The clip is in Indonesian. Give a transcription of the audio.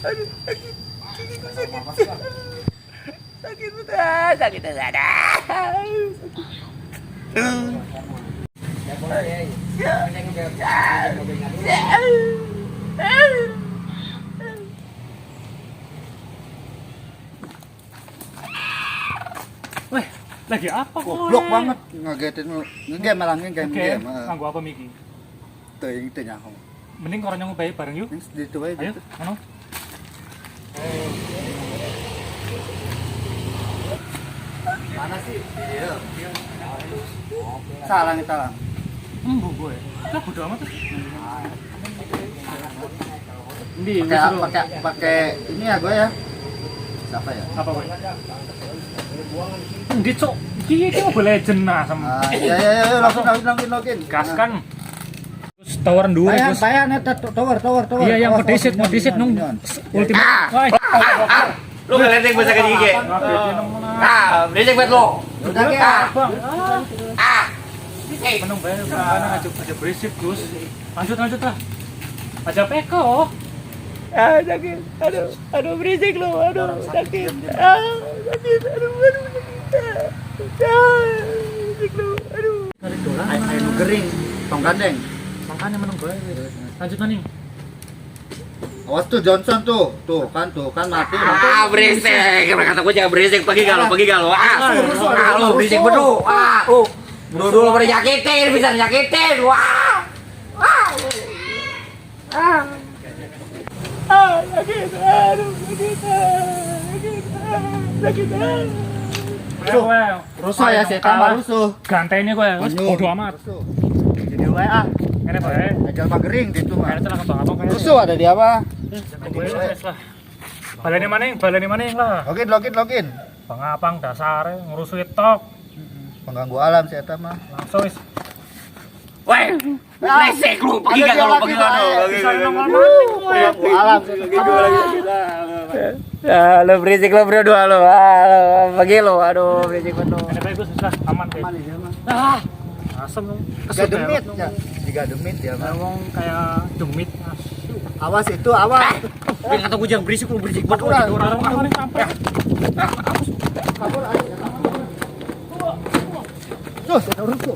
Aduh, sakit. Sakit betul, sakit ada. Weh, lagi apa kok? Goblok banget ngagetin lu. Ngegame malah ngegame game. Nganggo apa Miki? Teuing teu nyaho. Mending koran yang bae bareng yuk. Yang di tuh aja. Ayo, ano? Mana sih? Iya. Salah kita lah. Embu gue. Lah bodo amat. Ndi, Pakai ini ya gue ya. Siapa ya? apa gue? Ndi cok. Iki Mobile Legend nah sama. Ya, login. Gas kan. Terus tower dulu terus. Bayan eta tower. Iya yang pedesit nung ultimate. Wah. Lu ngeledek bahasa kayak gini. Berisik banget lu. Udah ke Bang. Ah. Menung bae karena aja berisik terus. Lanjut lah. Aja PK oh. Sakit. Aduh berisik lu. Aduh, sakit. Sakit. Aduh. Berisik lu. Aduh. air gering, tong gandeng. Makanya menung bae. Lanjut nih. Awas tuh Johnson tuh kan mati. Berisik. Kata gue jangan berisik. Pergi galau. Lu berisik betul. Dulu pada nyakitin, bisa nyakitin. Sakit. Aduh, sakit. Rusuh ya saya tambah rusuh. Gantainya gue wis bodo amat. Jadi WA. Ngene bae. Ajal magering gitu mah. Kayaknya telah abang kayak. Rusuh ada di apa? Baleni maning lah. Login. Pangapang dasare ngurusi tok. Pengganggu alam si eta mah. Langsung wis. Weh, berisik lu. Pergi galau. Pengganggu alam Ya, lu berisik lu berdua lu. Pergi lu. Aduh, berisik betul. Ini bae Gus sudah aman kayak. Ah, Asem lu. Gak demit ya. Jika demit ya mah. Ngomong kayak demit. Awas itu, awas. tapi kata gue jangan berisik lu berisik banget. Orang sampai. Kabur aja. Tuh, saya urus tuh.